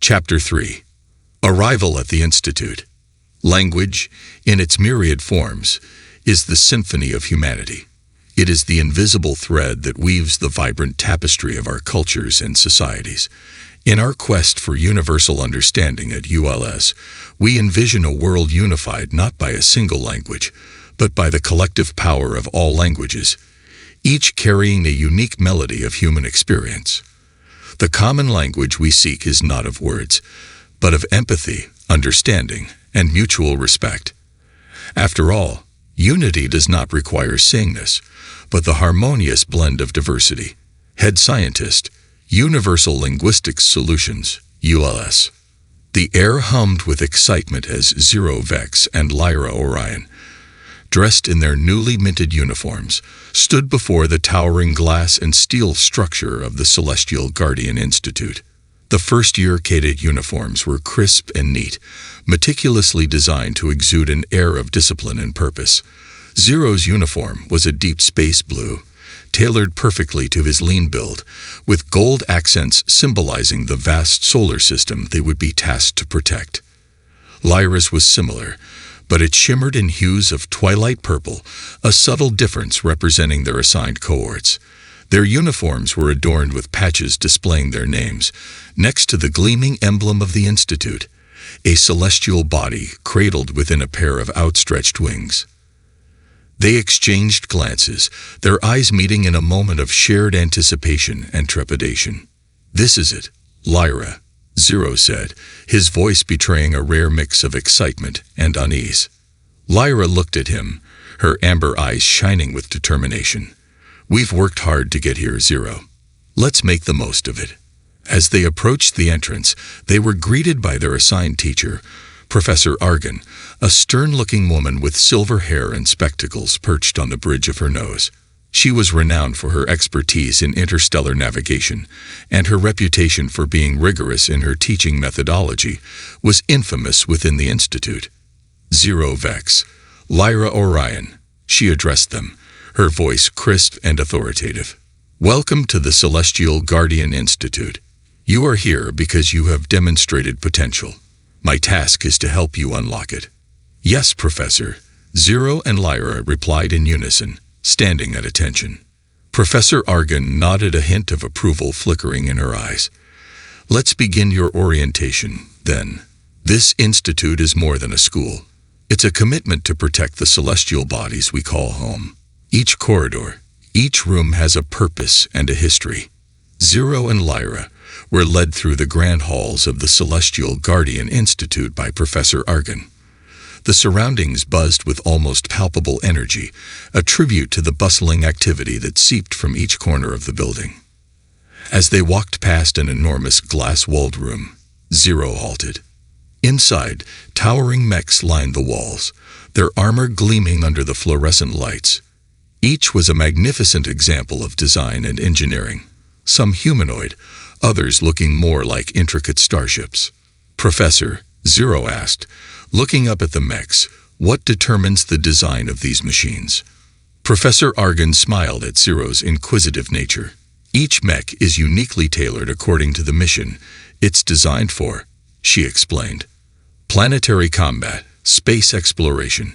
Chapter 3. Arrival at the Institute. Language, in its myriad forms, is the symphony of humanity. It is the invisible thread that weaves the vibrant tapestry of our cultures and societies. In our quest for universal understanding at ULS, we envision a world unified not by a single language, but by the collective power of all languages, each carrying a unique melody of human experience. The common language we seek is not of words, but of empathy, understanding, and mutual respect. After all, unity does not require sameness, but the harmonious blend of diversity. Head Scientist, Universal Linguistics Solutions, ULS. The air hummed with excitement as Zero Vex and Lyra Orion, dressed in their newly minted uniforms, stood before the towering glass and steel structure of the Celestial Guardian Institute. The first-year cadet uniforms were crisp and neat, meticulously designed to exude an air of discipline and purpose. Zero's uniform was a deep space blue, tailored perfectly to his lean build, with gold accents symbolizing the vast solar system they would be tasked to protect. Lyra's was similar, but it shimmered in hues of twilight purple, a subtle difference representing their assigned cohorts. Their uniforms were adorned with patches displaying their names, next to the gleaming emblem of the Institute, a celestial body cradled within a pair of outstretched wings. They exchanged glances, their eyes meeting in a moment of shared anticipation and trepidation. "This is it, Lyra," Zero said, his voice betraying a rare mix of excitement and unease. Lyra looked at him, her amber eyes shining with determination. "We've worked hard to get here, Zero. Let's make the most of it." As they approached the entrance, they were greeted by their assigned teacher, Professor Argan, a stern-looking woman with silver hair and spectacles perched on the bridge of her nose. She was renowned for her expertise in interstellar navigation, and her reputation for being rigorous in her teaching methodology was infamous within the Institute. "Zero Vex, Lyra Orion," she addressed them, her voice crisp and authoritative. "Welcome to the Celestial Guardian Institute. You are here because you have demonstrated potential. My task is to help you unlock it." "Yes, Professor," Zero and Lyra replied in unison, standing at attention. Professor Argan nodded, a hint of approval flickering in her eyes. "Let's begin your orientation, then. This institute is more than a school. It's a commitment to protect the celestial bodies we call home. Each corridor, each room has a purpose and a history." Zero and Lyra were led through the grand halls of the Celestial Guardian Institute by Professor Argan. The surroundings buzzed with almost palpable energy, a tribute to the bustling activity that seeped from each corner of the building. As they walked past an enormous glass-walled room, Zero halted. Inside, towering mechs lined the walls, their armor gleaming under the fluorescent lights. Each was a magnificent example of design and engineering, some humanoid, others looking more like intricate starships. "Professor," Zero asked, looking up at the mechs, "what determines the design of these machines?" Professor Argan smiled at Zero's inquisitive nature. "Each mech is uniquely tailored according to the mission it's designed for," she explained. "Planetary combat, space exploration,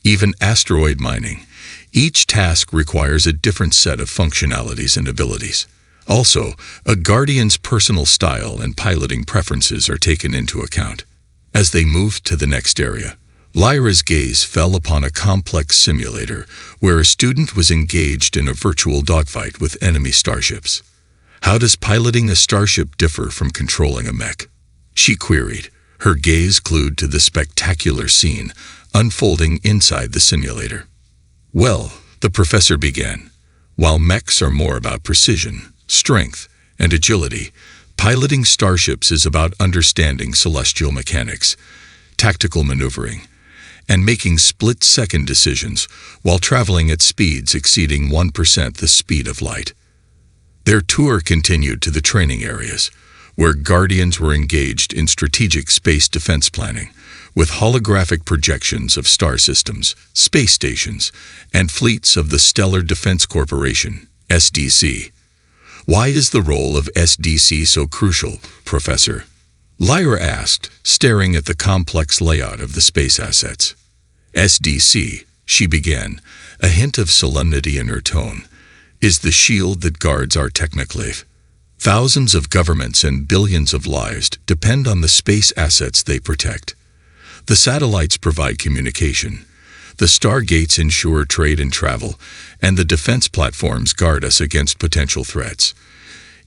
even asteroid mining. Each task requires a different set of functionalities and abilities. Also, a Guardian's personal style and piloting preferences are taken into account." As they moved to the next area, Lyra's gaze fell upon a complex simulator where a student was engaged in a virtual dogfight with enemy starships. "How does piloting a starship differ from controlling a mech?" she queried, her gaze glued to the spectacular scene unfolding inside the simulator. "Well," the professor began, "while mechs are more about precision, strength, and agility, piloting starships is about understanding celestial mechanics, tactical maneuvering, and making split-second decisions while traveling at speeds exceeding 1% the speed of light." Their tour continued to the training areas, where Guardians were engaged in strategic space defense planning, with holographic projections of star systems, space stations, and fleets of the Stellar Defense Corporation, SDC. "Why is the role of SDC so crucial, Professor?" Lyra asked, staring at the complex layout of the space assets. SDC, she began, a hint of solemnity in her tone, is the shield that guards our technoclave. Thousands of governments and billions of lives depend on the space assets they protect. The satellites provide communication. The stargates ensure trade and travel, and the defense platforms guard us against potential threats.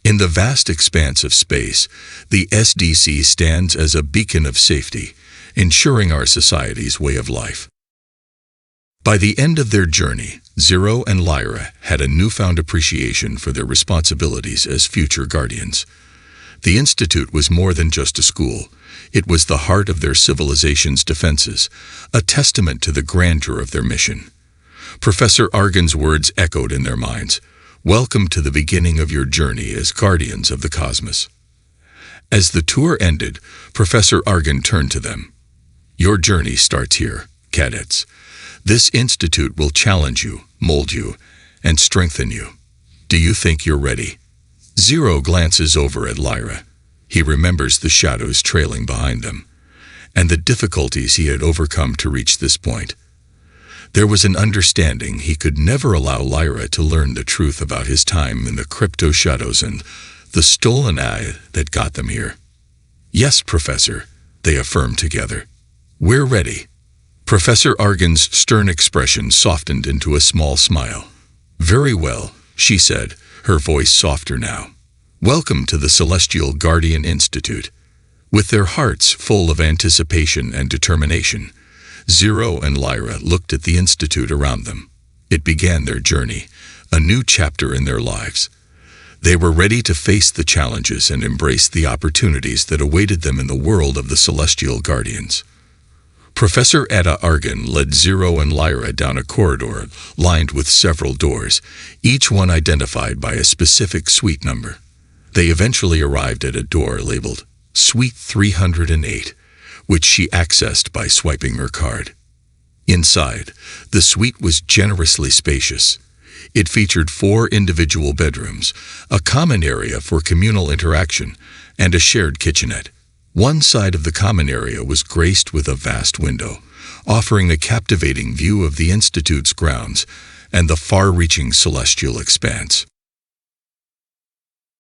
In the vast expanse of space, the SDC stands as a beacon of safety, ensuring our society's way of life. By the end of their journey, Zero and Lyra had a newfound appreciation for their responsibilities as future guardians. The Institute was more than just a school. It was the heart of their civilization's defenses, a testament to the grandeur of their mission. Professor Argon's words echoed in their minds. Welcome to the beginning of your journey as guardians of the cosmos. As the tour ended, Professor Argon turned to them. Your journey starts here, cadets. This institute will challenge you, mold you, and strengthen you. Do you think you're ready? Zero glances over at Lyra. He remembers the shadows trailing behind them, and the difficulties he had overcome to reach this point. There was an understanding he could never allow Lyra to learn the truth about his time in the crypto shadows and the stolen eye that got them here. Yes, Professor, they affirmed together. We're ready. Professor Argon's stern expression softened into a small smile. Very well, she said, her voice softer now. Welcome to the Celestial Guardian Institute. With their hearts full of anticipation and determination, Zero and Lyra looked at the institute around them. It began their journey, a new chapter in their lives. They were ready to face the challenges and embrace the opportunities that awaited them in the world of the Celestial Guardians. Professor Etta Argon led Zero and Lyra down a corridor lined with several doors, each one identified by a specific suite number. They eventually arrived at a door labeled Suite 308, which she accessed by swiping her card. Inside, the suite was generously spacious. It featured 4 individual bedrooms, a common area for communal interaction, and a shared kitchenette. One side of the common area was graced with a vast window, offering a captivating view of the Institute's grounds and the far-reaching celestial expanse.